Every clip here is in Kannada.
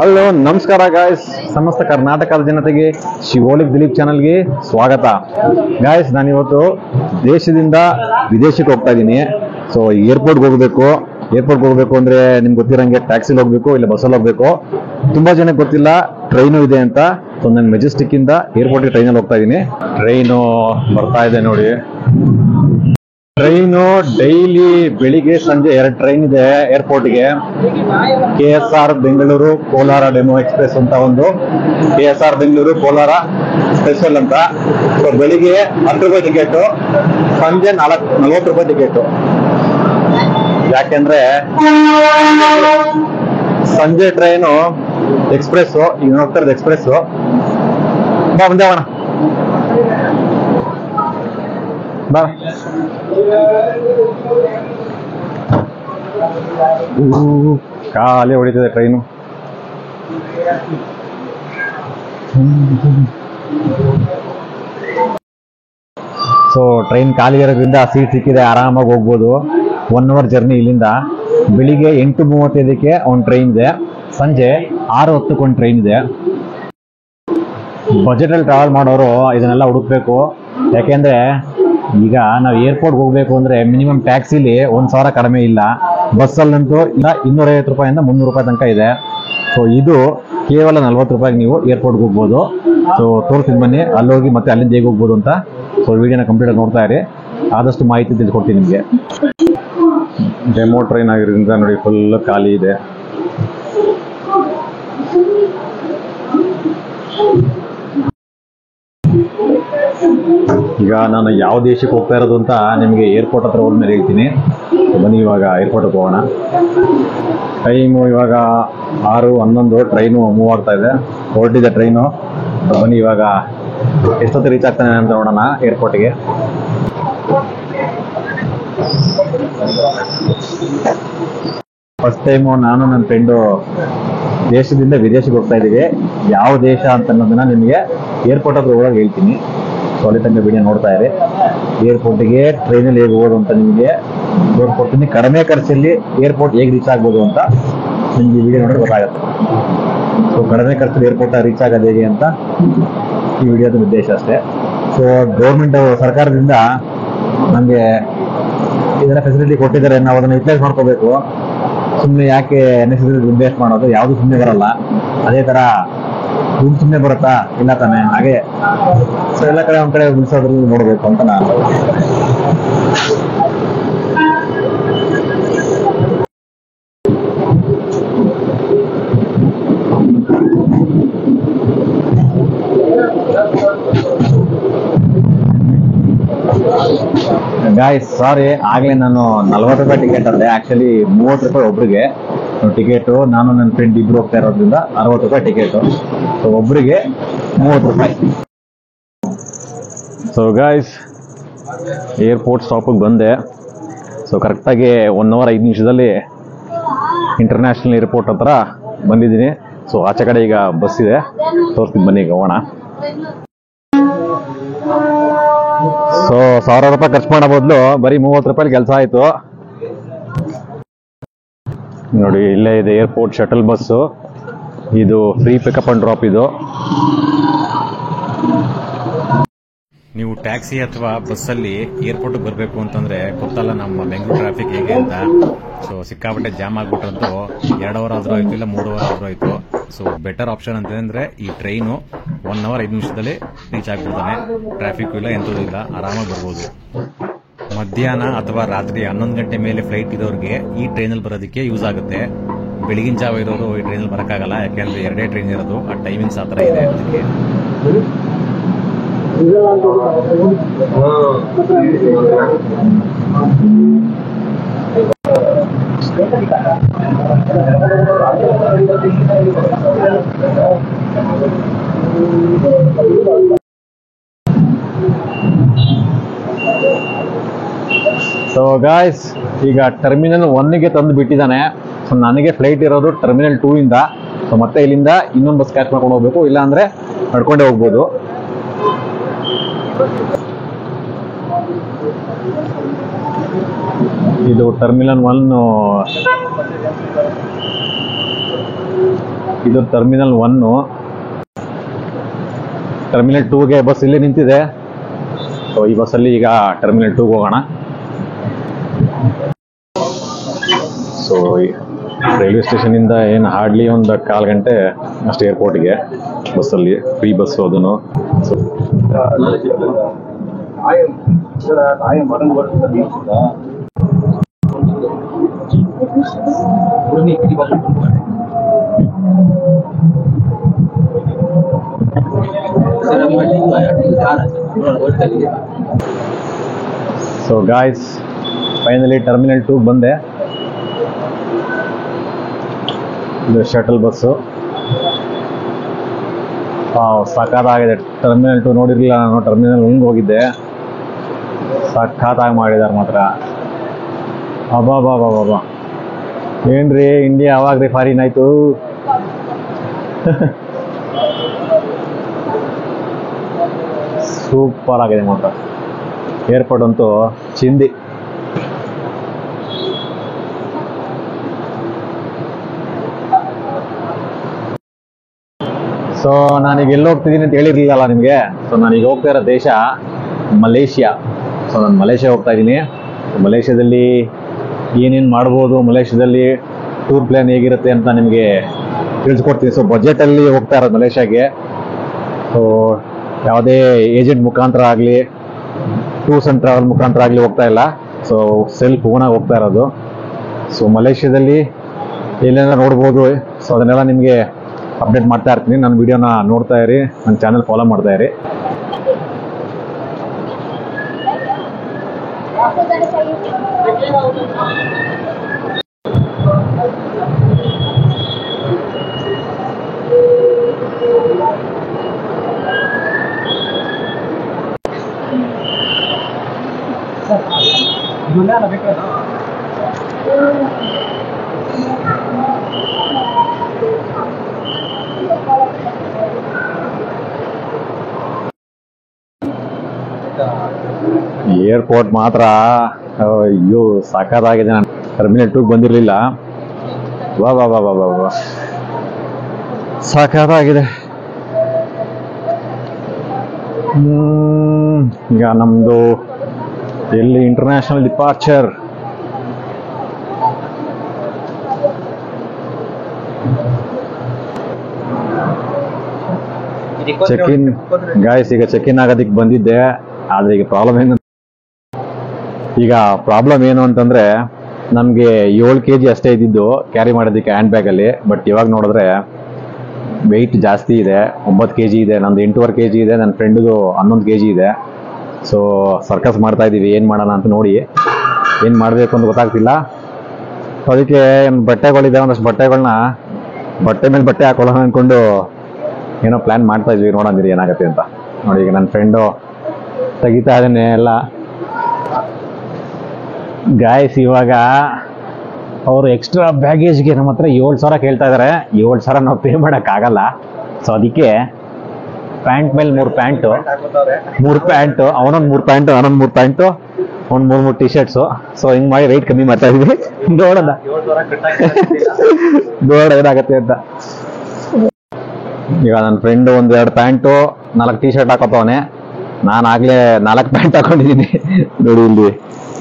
ಹಲೋ ನಮಸ್ಕಾರ ಗಾಯ್ಸ್, ಸಮಸ್ತ ಕರ್ನಾಟಕದ ಜನತೆಗೆ ಶಿವೋಲಿಕ್ ದಿಲೀಪ್ ಚಾನಲ್ಗೆ ಸ್ವಾಗತ. ಗಾಯ್ಸ್, ನಾನಿವತ್ತು ದೇಶದಿಂದ ವಿದೇಶಕ್ಕೆ ಹೋಗ್ತಾ ಇದ್ದೀನಿ. ಸೊ ಏರ್ಪೋರ್ಟ್ಗೆ ಹೋಗ್ಬೇಕು ಅಂದ್ರೆ ನಿಮ್ಗೆ ಗೊತ್ತಿರಂಗೆ ಟ್ಯಾಕ್ಸಿಲಿ ಹೋಗ್ಬೇಕು, ಇಲ್ಲ ಬಸ್ಸಲ್ಲಿ ಹೋಗ್ಬೇಕು. ತುಂಬಾ ಜನಕ್ಕೆ ಗೊತ್ತಿಲ್ಲ ಟ್ರೈನು ಇದೆ ಅಂತ. ಸೊ ನಾನು ಮೆಜೆಸ್ಟಿಕ್ ಇಂದ ಏರ್ಪೋರ್ಟ್ಗೆ ಟ್ರೈನಲ್ಲಿ ಹೋಗ್ತಾ ಇದ್ದೀನಿ. ಟ್ರೈನು ಬರ್ತಾ ಇದೆ ನೋಡಿ. ಟ್ರೈನು ಡೈಲಿ ಬೆಳಿಗ್ಗೆ ಸಂಜೆ 2 ಟ್ರೈನ್ ಇದೆ ಏರ್ಪೋರ್ಟ್ಗೆ. KSR Bengaluru Kolar demo express ಅಂತ ಒಂದು, KSR ಬೆಂಗಳೂರು ಕೋಲಾರ ಸ್ಪೆಷಲ್ ಅಂತ. ಸೊ ಬೆಳಿಗ್ಗೆ 10 ರೂಪಾಯಿ ಟಿಕೆಟ್, ಸಂಜೆ 40 ರೂಪಾಯಿ ಟಿಕೆಟ್. ಯಾಕೆಂದ್ರೆ ಸಂಜೆ ಟ್ರೈನು ಎಕ್ಸ್ಪ್ರೆಸ್, ಈಗ ಹೋಗ್ತಾ ಇರೋದು ಎಕ್ಸ್ಪ್ರೆಸ್. ಬಾ ಮುಂದೆ ಹೋಗೋಣ, ಬಾ. ಖಾಲಿ ಹೊಡಿತಿದೆ ಟ್ರೈನು. ಸೊ ಟ್ರೈನ್ ಖಾಲಿ ಇರೋದ್ರಿಂದ ಸೀಟ್ ಸಿಕ್ಕಿದೆ, ಆರಾಮಾಗಿ ಹೋಗ್ಬೋದು. 1 ಅವರ್ ಜರ್ನಿ ಇಲ್ಲಿಂದ. ಬೆಳಿಗ್ಗೆ 8:35ಕ್ಕೆ ಒಂದು ಟ್ರೈನ್ ಇದೆ, ಸಂಜೆ 6:10ಕ್ಕೆ ಒಂದು ಟ್ರೈನ್ ಇದೆ. ಬಜೆಟಲ್ಲಿ ಟ್ರಾವೆಲ್ ಮಾಡೋರು ಇದನ್ನೆಲ್ಲ ಹುಡುಕ್ಬೇಕು. ಯಾಕೆಂದ್ರೆ ಈಗ ನಾವು ಏರ್ಪೋರ್ಟ್ಗೆ ಹೋಗ್ಬೇಕು ಅಂದ್ರೆ ಮಿನಿಮಮ್ ಟ್ಯಾಕ್ಸಿಲಿ 1,000 ಕಡಿಮೆ ಇಲ್ಲ. ಬಸ್ಸಲ್ಲಂತೂ ಇಲ್ಲ 250 ರೂಪಾಯಿಂದ 300 ರೂಪಾಯಿ ತನಕ ಇದೆ. ಸೊ ಇದು ಕೇವಲ 40 ರೂಪಾಯಿಗೆ ನೀವು ಏರ್ಪೋರ್ಟ್ಗೆ ಹೋಗ್ಬೋದು. ಸೊ ತೋರಿಸ್ತೀನಿ ಬನ್ನಿ, ಅಲ್ಲೋಗಿ ಮತ್ತೆ ಅಲ್ಲಿಂದ ಹೇಗೆ ಹೋಗ್ಬೋದು ಅಂತ. ಸೊ ವಿಡಿಯೋನ ಕಂಪ್ಲೀಟ್ ಆಗಿ ನೋಡ್ತಾ ಇರಿ, ಆದಷ್ಟು ಮಾಹಿತಿ ತಿಳ್ಕೊಡ್ತೀನಿ ನಿಮಗೆ. ಡೆಮೋ ಟ್ರೈನ್ ಆಗಿರೋದ್ರಿಂದ ನೋಡಿ ಫುಲ್ ಖಾಲಿ ಇದೆ. ಈಗ ನಾನು ಯಾವ ದೇಶಕ್ಕೆ ಹೋಗ್ತಾ ಇರೋದು ಅಂತ ನಿಮಗೆ ಏರ್ಪೋರ್ಟ್ ಹತ್ರ ಹೋದ್ಮೇಲೆ ಹೇಳ್ತೀನಿ. ಬನ್ನಿ ಇವಾಗ ಏರ್ಪೋರ್ಟ್ಗೆ ಹೋಗೋಣ. ಟೈಮು ಇವಾಗ 6:11 ಟ್ರೈನು ಮೂವ್ ಆಗ್ತಾ ಇದೆ, ಹೊರಟಿದೆ ಟ್ರೈನು. ಬನ್ನಿ ಇವಾಗ ಎಷ್ಟೊತ್ತು ರೀಚ್ ಆಗ್ತಾನೆ ಅಂತ ನೋಡೋಣ ಏರ್ಪೋರ್ಟ್ಗೆ. ಫಸ್ಟ್ ಟೈಮು ನಾನು ನನ್ನ ಫ್ರೆಂಡು ದೇಶದಿಂದ ವಿದೇಶಕ್ಕೆ ಹೋಗ್ತಾ ಇದ್ದೀವಿ. ಯಾವ ದೇಶ ಅಂತ ಅನ್ನೋದನ್ನ ನಿಮಗೆ ಏರ್ಪೋರ್ಟ್ ಹತ್ರ ಹೋಗಿ ಹೇಳ್ತೀನಿ. ಸೊ ಅಲ್ಲಿ ತನಕ ವಿಡಿಯೋ ನೋಡ್ತಾ ಇರಿ. ಏರ್ಪೋರ್ಟಿಗೆ ಟ್ರೈನಲ್ಲಿ ಹೇಗೆ ಹೋಗೋದು ಅಂತ ನಿಮಗೆ ತೋರಿಸ್ಕೊಡ್ತೀನಿ. ಕಡಿಮೆ ಖರ್ಚಲ್ಲಿ ಏರ್ಪೋರ್ಟ್ ಹೇಗೆ ರೀಚ್ ಆಗ್ಬೋದು ಅಂತ ನಿಮಗೆ ವಿಡಿಯೋ ನೋಡಿದ್ರೆ ಗೊತ್ತಾಗುತ್ತೆ. ಸೊ ಕಡಿಮೆ ಖರ್ಚಲ್ಲಿ ಏರ್ಪೋರ್ಟ್ ರೀಚ್ ಆಗೋದು ಹೇಗೆ ಅಂತ ಈ ವಿಡಿಯೋದ ಉದ್ದೇಶ ಅಷ್ಟೇ. ಸೊ ಗೌರ್ಮೆಂಟ್ ಸರ್ಕಾರದಿಂದ ನಮಗೆ ಇದೆಲ್ಲ ಫೆಸಿಲಿಟಿ ಕೊಟ್ಟಿದ್ದಾರೆ, ನಾವು ಅದನ್ನು ಯುಟಿಲೈಸ್ ಮಾಡ್ಕೋಬೇಕು. ಸುಮ್ಮನೆ ಯಾಕೆ ನೆಸೆಸರಿ ಇನ್ವೆಸ್ಟ್ ಮಾಡೋದು, ಯಾವುದು ಸುಮ್ಮನೆ ಬರಲ್ಲ. ಅದೇ ಥರ ದುಡ್ಡು ಸುಮ್ಮನೆ ಬರುತ್ತಾ, ಇಲ್ಲ ತಾನೆ. ಹಾಗೆ ಸೊ ಎಲ್ಲ ಕಡೆ ಒಂದ್ ಕಡೆ ಉಳಿಸೋದ್ರಲ್ಲಿ ನೋಡಬೇಕು ಅಂತ ನಾನು. ಗಾಯ್ಸ್ ಸಾರಿ, ಆಗ್ಲೇ ನಾನು 40 ರೂಪಾಯಿ ಟಿಕೆಟ್ ಅಂದೆ. ಆಕ್ಚುಲಿ 30 ರೂಪಾಯಿ ಒಬ್ರಿಗೆ ಟಿಕೆಟು. ನಾನು ನನ್ನ ಫ್ರೆಂಡ್ ಇಬ್ರು ಹೋಗ್ತಾ ಇರೋದ್ರಿಂದ 60 ರೂಪಾಯಿ ಟಿಕೆಟು. ಸೊ ಒಬ್ರಿಗೆ 30 ರೂಪಾಯಿ. ಸೊ ಗಾಯ್ಸ್, ಏರ್ಪೋರ್ಟ್ ಸ್ಟಾಪಿಗೆ ಬಂದೆ. ಸೊ ಕರೆಕ್ಟಾಗಿ 1 ಅವರ್ 5 ನಿಮಿಷದಲ್ಲಿ ಇಂಟರ್ನ್ಯಾಷನಲ್ ಏರ್ಪೋರ್ಟ್ ಹತ್ರ ಬಂದಿದ್ದೀನಿ. ಸೊ ಆಚೆ ಕಡೆ ಈಗ ಬಸ್ ಇದೆ, ತೋರಿಸ್ತೀನಿ ಬನ್ನಿ, ಈಗ ಹೋಗೋಣ. ಸೊ 1000 ರೂಪಾಯಿ ಖರ್ಚು ಮಾಡೋ ಬದಲು ಬರೀ 30 ರೂಪಾಯಿ ಕೆಲಸ ಆಯಿತು ನೋಡಿ. ಇಲ್ಲೇ ಇದೆ ಏರ್ಪೋರ್ಟ್ ಶಟಲ್ ಬಸ್ಸು. ಇದು ಫ್ರೀ ಪಿಕಪ್ ಅಂಡ್ ಡ್ರಾಪ್. ಇದು ನೀವು ಟ್ಯಾಕ್ಸಿ ಅಥವಾ ಬಸ್ಸಲ್ಲಿ ಏರ್ಪೋರ್ಟ್ಗೆ ಬರಬೇಕು ಅಂತಂದ್ರೆ ಗೊತ್ತಲ್ಲ ನಮ್ಮ ಬೆಂಗಳೂರು ಟ್ರಾಫಿಕ್ ಹೇಗೆ ಅಂತ. ಸೊ ಸಿಕ್ಕಾಪಟ್ಟೆ ಜಾಮ್ ಆಗ್ಬಿಟ್ರಂತೂ 2 ಅವರ್ ಆದ್ರೂ ಆಯ್ತು, ಇಲ್ಲ 3 ಅವರ್ ಆದ್ರೂ ಆಯ್ತು. ಸೊ ಬೆಟರ್ ಆಪ್ಷನ್ ಅಂತಂದ್ರೆ ಈ ಟ್ರೈನು 1 ಅವರ್ 5 ನಿಮಿಷದಲ್ಲಿ ರೀಚ್ ಆಗ್ಬಿಡ್ತಾನೆ. ಟ್ರಾಫಿಕ್ ಇಲ್ಲ, ಎಂತದೂ ಇಲ್ಲ, ಆರಾಮಾಗಿ ಬರ್ಬೋದು. ಮಧ್ಯಾಹ್ನ ಅಥವಾ ರಾತ್ರಿ 11 ಗಂಟೆ ಮೇಲೆ ಫ್ಲೈಟ್ ಇರೋರಿಗೆ ಈ ಟ್ರೈನಲ್ಲಿ ಬರೋದಕ್ಕೆ ಯೂಸ್ ಆಗುತ್ತೆ. ಬೆಳಗಿನ ಜಾವ ಇರೋರು ಈ ಟ್ರೈನಲ್ಲಿ ಬರೋಕ್ಕಾಗಲ್ಲ, ಯಾಕೆಂದ್ರೆ 2 ಟ್ರೈನ್ ಇರೋದು. ಆ ಟೈಮಿಂಗ್ಸ್ ಆ ಥರ ಇದೆ ಅದಕ್ಕೆ. ಸೊ ಗಾಯ್ಸ್, ಈಗ ಟರ್ಮಿನಲ್ 1ಗೆ ತಂದು ಬಿಟ್ಟಿದ್ದಾನೆ. ಸೊ ನನಗೆ ಫ್ಲೈಟ್ ಇರೋದು ಟರ್ಮಿನಲ್ 2 ಇಂದ. ಸೊ ಮತ್ತೆ ಇಲ್ಲಿಂದ ಇನ್ನೊಂದು ಬಸ್ ಕ್ಯಾಚ್ ಮಾಡ್ಕೊಂಡು ಹೋಗ್ಬೇಕು, ಇಲ್ಲ ಅಂದ್ರೆ ನಡ್ಕೊಂಡೇ ಹೋಗ್ಬೋದು. ಇದು ಟರ್ಮಿನಲ್ 1 ಇದು ಟರ್ಮಿನಲ್ 1. ಟರ್ಮಿನಲ್ 2ಗೆ ಬಸ್ ಇಲ್ಲಿ ನಿಂತಿದೆ. ಸೊ ಈ ಬಸ್ಸಲ್ಲಿ ಈಗ ಟರ್ಮಿನಲ್ 2ಗೆ ಹೋಗೋಣ. ಸೊ ರೈಲ್ವೆ ಸ್ಟೇಷನಿಂದ ಏನು ಹಾರ್ಡ್ಲಿ ಒಂದು 1/4 ಗಂಟೆ ಅಷ್ಟು ಏರ್ಪೋರ್ಟ್ಗೆ ಬಸ್ಸಲ್ಲಿ, ಫ್ರೀ ಬಸ್ಸು ಅದನ್ನು. So so guys, finally terminal 2 ಬಂದೆ. ಇದು ಶಟಲ್ ಬಸ್ಸು. ಸಖತ್ತಾಗಿದೆ. ಟರ್ಮಿನಲ್ 2 ನೋಡಿರಲಿಲ್ಲ ನಾನು, ಟರ್ಮಿನಲ್ 1 ಹೋಗಿದ್ದೆ. ಸಖತ್ತಾಗಿ ಮಾಡಿದ್ದಾರೆ ಮಾತ್ರ. ಅಬ್ಬಾ ಏನ್ರಿ ಇಂಡಿಯಾ ಅವಾಗ್ರಿ ಫಾರಿನ್ ಆಯ್ತು. ಸೂಪರ್ ಆಗಿದೆ ಮಾತ್ರ. ಏರ್ಪೋರ್ಟ್ ಅಂತೂ ಚಿಂದಿ. ಸೊ ನಾನೀಗ ಎಲ್ಲಿ ಹೋಗ್ತಿದ್ದೀನಿ ಅಂತ ಹೇಳಿರ್ಲಿಲ್ಲಲ್ಲ ನಿಮಗೆ. ಸೊ ನಾನೀಗ ಹೋಗ್ತಾ ಇರೋ ದೇಶ ಮಲೇಷಿಯಾ. ಸೊ ನಾನು ಮಲೇಷಿಯಾ ಹೋಗ್ತಾ ಇದ್ದೀನಿ. ಮಲೇಷಿಯಾದಲ್ಲಿ ಏನೇನು ಮಾಡ್ಬೋದು, ಮಲೇಷಿಯಾದಲ್ಲಿ ಟೂರ್ ಪ್ಲಾನ್ ಹೇಗಿರುತ್ತೆ ಅಂತ ನಿಮಗೆ ತಿಳಿಸ್ಕೊಡ್ತೀನಿ. ಸೊ ಬಜೆಟಲ್ಲಿ ಹೋಗ್ತಾ ಇರೋದು ಮಲೇಷಿಯಾಗೆ. ಸೊ ಯಾವುದೇ ಏಜೆಂಟ್ ಮುಖಾಂತರ ಆಗಲಿ, ಟೂರ್ಸ್ ಆ್ಯಂಡ್ ಟ್ರಾವೆಲ್ ಮುಖಾಂತರ ಆಗಲಿ ಹೋಗ್ತಾ ಇಲ್ಲ. ಸೊ ಸೆಲ್ಫ್ ಓನಾಗಿ ಹೋಗ್ತಾ ಇರೋದು. ಸೊ ಮಲೇಷಿಯಾದಲ್ಲಿ ಏನೇನೋ ನೋಡ್ಬೋದು. ಸೊ ಅದನ್ನೆಲ್ಲ ನಿಮಗೆ ಅಪ್ಡೇಟ್ ಮಾಡ್ತಾ ಇರ್ತೀನಿ. ನನ್ನ ವಿಡಿಯೋನ ನೋಡ್ತಾ ಇರಿ, ನನ್ನ ಚಾನಲ್ ಫಾಲೋ ಮಾಡ್ತಾ ಇರಿ. ಏರ್ಪೋರ್ಟ್ ಮಾತ್ರ ಅಯ್ಯೋ ಸಾಕಾಗಿದೆ. ನಾನು ಟರ್ಮಿನಲ್ 2 ಬಂದಿರಲಿಲ್ಲ. ವಾ ಸಾಕಾಗಿದೆ. ಈಗ ನಮ್ಮದು ಎಲ್ಲಿ international departure. Check in guys, ಈಗ ಚೆಕ್ ಇನ್ ಆಗೋದಕ್ಕೆ ಬಂದಿದ್ದೆ. ಆದರೆ ಈಗ ಪ್ರಾಬ್ಲಮ್ ಏನು ಅಂತಂದ್ರೆ, ನಮಗೆ 7 kg ಅಷ್ಟೇ ಇದ್ದಿದ್ದು ಕ್ಯಾರಿ ಮಾಡೋದಕ್ಕೆ ಹ್ಯಾಂಡ್ ಬ್ಯಾಗಲ್ಲಿ. ಬಟ್ ಇವಾಗ ನೋಡಿದ್ರೆ ವೆಯ್ಟ್ ಜಾಸ್ತಿ ಇದೆ. 9 kg ಇದೆ. ನಂದು 8.5 kg ಇದೆ. ನನ್ನ ಫ್ರೆಂಡ್ದು 11 kg ಇದೆ. ಸೊ ಸರ್ಕಸ್ ಮಾಡ್ತಾ ಇದ್ದೀವಿ. ಏನು ಮಾಡೋಣ ಅಂತ ನೋಡಿ, ಏನು ಮಾಡಬೇಕು ಅಂತ ಗೊತ್ತಾಗ್ತಿಲ್ಲ. ಸೊ ಅದಕ್ಕೆ ಬಟ್ಟೆಗಳಿದೆ, ಒಂದಷ್ಟು ಬಟ್ಟೆಗಳನ್ನ ಬಟ್ಟೆ ಮೇಲೆ ಬಟ್ಟೆ ಹಾಕೊಳ್ಳೋಣ ಅಂದ್ಕೊಂಡು ಏನೋ ಪ್ಲ್ಯಾನ್ ಮಾಡ್ತಾ ಇದ್ವಿ. ನೋಡೋದಿರಿ ಏನಾಗುತ್ತೆ ಅಂತ. ನೋಡಿ ಈಗ ನನ್ನ ಫ್ರೆಂಡು ತೆಗಿತಾ ಇದ್ದಾನೆ ಎಲ್ಲ. ಗಾಯ್ಸ್, ಇವಾಗ ಅವರು ಎಕ್ಸ್ಟ್ರಾ ಬ್ಯಾಗೇಜ್ಗೆ ನಮ್ಮ ಹತ್ರ 7,000 ಕೇಳ್ತಾ ಇದ್ದಾರೆ. 7,000 ನಾವು ಪೇ ಮಾಡೋಕ್ಕಾಗಲ್ಲ. ಸೊ ಅದಕ್ಕೆ ಪ್ಯಾಂಟ್ ಮೇಲೆ 3 ಪ್ಯಾಂಟು, ಅವನೊಂದು 3 ಪ್ಯಾಂಟು, ನಾನೊಂದು 3 ಪ್ಯಾಂಟು, ಒಂದು 3 ಟೀ ಶರ್ಟ್ಸು. ಸೊ ಹಿಂಗೆ ಮಾಡಿ ವೆಯ್ಟ್ ಕಮ್ಮಿ ಮಾಡ್ತಾ ಇದ್ವಿ. ನೋಡೋಣ ಏನಾಗತ್ತೆ ಅಂತ. ಈಗ ನನ್ನ ಫ್ರೆಂಡು 1-2 ಪ್ಯಾಂಟು, 4 ಟೀ ಶರ್ಟ್ ಹಾಕೋತವನೆ. ನಾನು ಆಗಲೇ 4 ಪ್ಯಾಂಟ್ ಹಾಕೊಂಡಿದ್ದೀನಿ. ನೋಡಿ ಇಲ್ಲಿ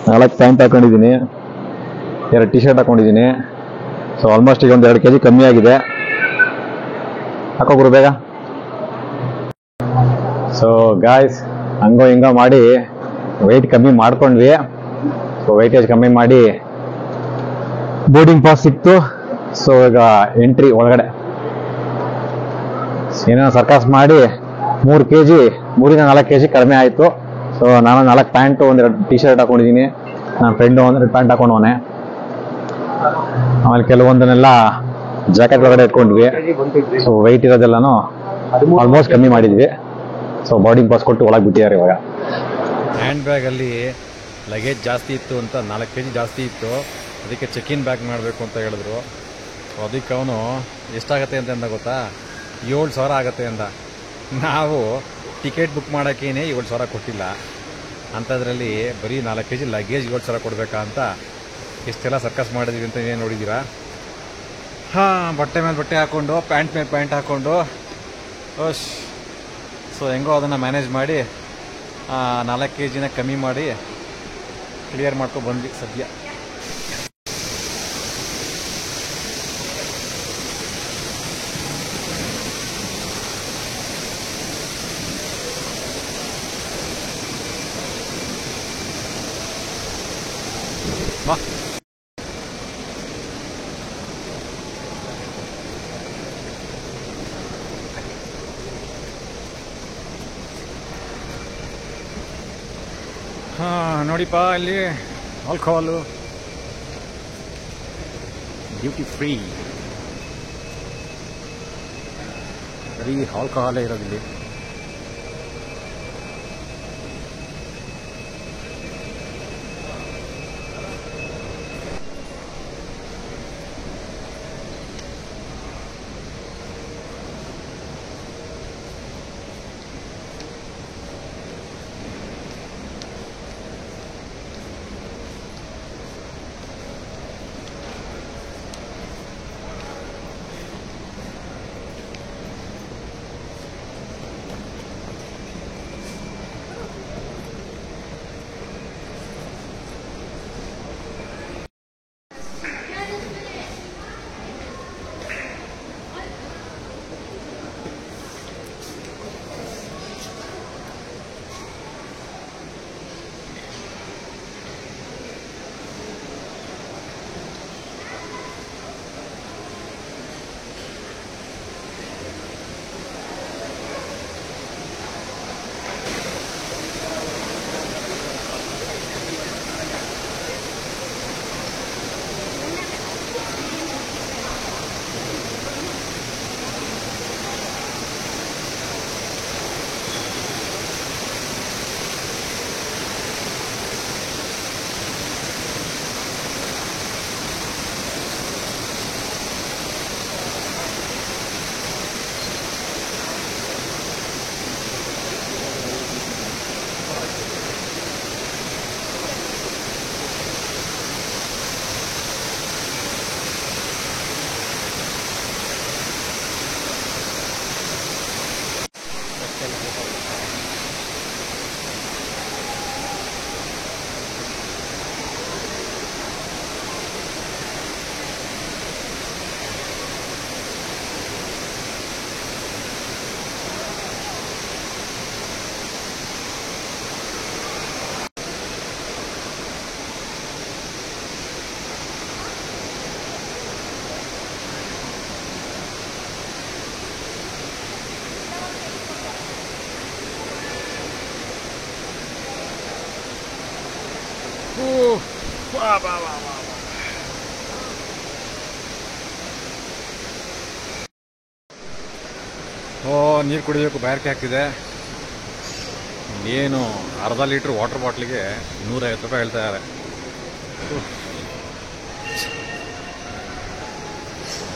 4 ಪ್ಯಾಂಟ್ ಹಾಕೊಂಡಿದ್ದೀನಿ, 2 ಟೀ ಶರ್ಟ್ ಹಾಕೊಂಡಿದ್ದೀನಿ. ಸೊ ಆಲ್ಮೋಸ್ಟ್ ಈಗ 1-2 kg ಕಮ್ಮಿ ಆಗಿದೆ. ಹಾಕೋಗ್ರು ಬೇಗ. ಸೊ ಗಾಯ್ಸ್, ಹಂಗೋ ಹಿಂಗೋ ಮಾಡಿ ವೆಯ್ಟ್ ಕಮ್ಮಿ ಮಾಡ್ಕೊಂಡ್ವಿ. ಸೊ ವೆಯ್ಟೇಜ್ ಕಮ್ಮಿ ಮಾಡಿ ಬೋರ್ಡಿಂಗ್ ಪಾಸ್ ಸಿಕ್ತು. ಸೊ ಈಗ ಎಂಟ್ರಿ ಒಳಗಡೆ ಏನೇನೋ ಸರ್ಕಸ್ ಮಾಡಿ 3 kg, 3-4 kg ಕಡಿಮೆ ಆಯಿತು. ಸೊ ನಾನು 4 ಪ್ಯಾಂಟು, 1-2 ಟೀ ಶರ್ಟ್ ಹಾಕೊಂಡಿದ್ದೀನಿ. ನನ್ನ ಫ್ರೆಂಡು 1-2 ಪ್ಯಾಂಟ್ ಹಾಕೊಂಡವನೆ. ಆಮೇಲೆ ಕೆಲವೊಂದನ್ನೆಲ್ಲ ಜಾಕೆಟ್ ಒಳಗಡೆ ಇಟ್ಕೊಂಡ್ವಿ. ಸೊ ವೆಯ್ಟ್ ಇರೋದೆಲ್ಲನೂ ಆಲ್ಮೋಸ್ಟ್ ಕಮ್ಮಿ ಮಾಡಿದ್ವಿ. ಸೊ ಬೋರ್ಡಿಂಗ್ ಪಾಸ್ ಕೊಟ್ಟು ಒಳಗೆ ಬಿಟ್ಟಿದ್ದಾರೆ. ಇವಾಗ ಹ್ಯಾಂಡ್ ಬ್ಯಾಗಲ್ಲಿ ಲಗೇಜ್ ಜಾಸ್ತಿ ಇತ್ತು ಅಂತ 4 kg ಜಾಸ್ತಿ ಇತ್ತು. ಅದಕ್ಕೆ ಚೆಕ್ ಇನ್ ಬ್ಯಾಗ್ ಮಾಡಬೇಕು ಅಂತ ಹೇಳಿದ್ರು. ಸೊ ಅದಕ್ಕೆ ಅವನು ಎಷ್ಟಾಗತ್ತೆ ಅಂತ ಗೊತ್ತಾ, 7,000 ಆಗುತ್ತೆ ಅಂದ. ನಾವು ಟಿಕೆಟ್ ಬುಕ್ ಮಾಡೋಕ್ಕೇನೆ 7,000 ಕೊಟ್ಟಿಲ್ಲ. ಅಂಥದ್ರಲ್ಲಿ ಬರೀ 4 kg ಲಗೇಜ್ 7,000 ಕೊಡಬೇಕಾ ಅಂತ ಇಷ್ಟೆಲ್ಲ ಸರ್ಕಸ್ ಮಾಡಿದ್ವಿ ಅಂತ ಏನು ನೋಡಿದ್ದೀರಾ. ಬಟ್ಟೆ ಮೇಲೆ ಬಟ್ಟೆ ಹಾಕ್ಕೊಂಡು ಪ್ಯಾಂಟ್ ಮೇಲೆ ಪ್ಯಾಂಟ್ ಹಾಕ್ಕೊಂಡು ಸೊ ಹೆಂಗೋ ಅದನ್ನು ಮ್ಯಾನೇಜ್ ಮಾಡಿ 4 kg ಕಮ್ಮಿ ಮಾಡಿ ಕ್ಲಿಯರ್ ಮಾಡ್ಕೊಂಡು ಬಂದ್ವಿ ಸದ್ಯ. ಬಾ ನೋಡಿಪ್ಪ ಇಲ್ಲಿ ಆಲ್ಕೋಹಾಲು ಡ್ಯೂಟಿ ಫ್ರೀ, ಬರೀ ಆಲ್ಕೋಹಾಲೇ ಇರೋದಿಲ್ಲಿ. ನೀರು ಕುಡಿಬೇಕು, ಬ್ಯಾರ್ಕೆ ಹಾಕಿದೆ. ಏನು ಅರ್ಧ ಲೀಟ್ರ್ ವಾಟರ್ ಬಾಟ್ಲಿಗೆ 150 ರೂಪಾಯಿ ಹೇಳ್ತಾ ಇದ್ದಾರೆ.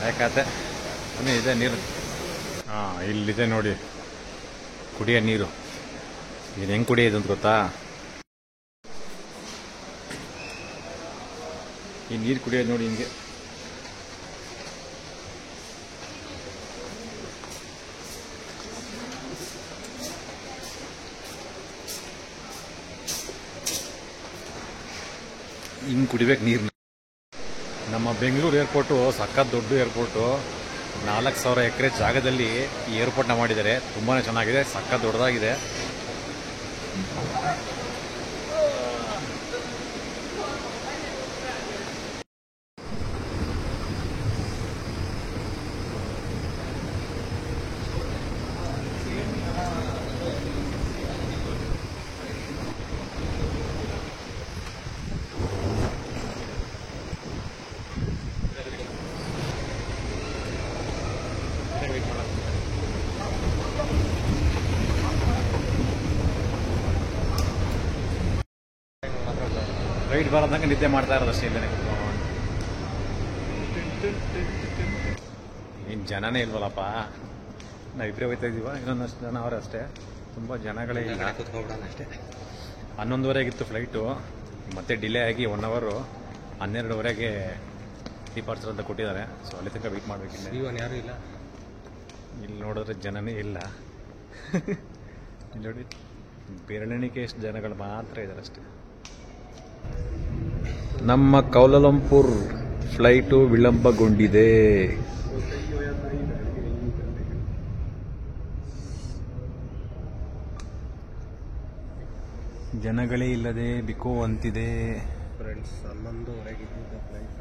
ಯಾಕತ್ತೆ ಇದೆ ನೀರು. ಇಲ್ಲಿದೆ ನೋಡಿ ಕುಡಿಯೋ ನೀರು. ಇದು ಹೆಂಗೆ ಕುಡಿಯೋದು ಅಂತ ಗೊತ್ತಾ? ಈ ನೀರು ಕುಡಿಯೋದು ನೋಡಿ ಹಿಂಗೆ. ಹಿಂಗೆ ಕುಡಿಬೇಕು ನೀರನ್ನ. ನಮ್ಮ ಬೆಂಗಳೂರು ಏರ್ಪೋರ್ಟು ಸಖತ್ ದೊಡ್ಡ ಏರ್ಪೋರ್ಟು. 4000 ಎಕರೆ ಜಾಗದಲ್ಲಿ ಈ ಏರ್ಪೋರ್ಟ್ನ ಮಾಡಿದ್ದಾರೆ. ತುಂಬಾ ಚೆನ್ನಾಗಿದೆ, ಸಖತ್ ದೊಡ್ಡದಾಗಿದೆ. ರೈಡ್ ಬರೋದಂಗೆ ನಿದ್ದೆ ಮಾಡ್ತಾ ಇರೋದಷ್ಟೇ ಇಲ್ಲೇ ಕುತ್ಕೊಂಡು. ಇನ್ನು ಜನನೇ ಇಲ್ವಲ್ಲಪ್ಪ. ನಾವಿಬ್ಬರೇ ಹೋಗ್ತಾ ಇದೀವ, ಇನ್ನೊಂದಷ್ಟು ಜನ ಅವರೇ ಅಷ್ಟೇ. ತುಂಬ ಜನಗಳೇ ಇಲ್ಲ. ಅಷ್ಟೇ 11:30 ಫ್ಲೈಟು, ಮತ್ತೆ ಡಿಲೇ ಆಗಿ 1 ಅವರ್ 12:30 ಡಿಪಾರ್ಚರ್ ಅಂತ ಕೊಟ್ಟಿದ್ದಾರೆ. ಸೊ ಅಲ್ಲಿ ತನಕ ವೆಯ್ಟ್ ಮಾಡಬೇಕಿಲ್ಲ. ಇವನ್ ಯಾರು ಇಲ್ಲ ಇಲ್ಲಿ ನೋಡಿದ್ರೆ ಜನನೇ ಇಲ್ಲ. ಇಲ್ಲಿ ನೋಡಿ ಬೆರಳೆಣಿಕೆ ಎಷ್ಟು ಜನಗಳು ಮಾತ್ರ ಇದ್ದಾರೆ ಅಷ್ಟೇ. ನಮ್ಮ ಕೌಲಾಲಂಪುರ್ ಫ್ಲೈಟು ವಿಳಂಬಗೊಂಡಿದೆ. ಜನಗಳೇ ಇಲ್ಲದೆ ಬಿಕೋ ಅಂತಿದೆ. Friends 11:30 flight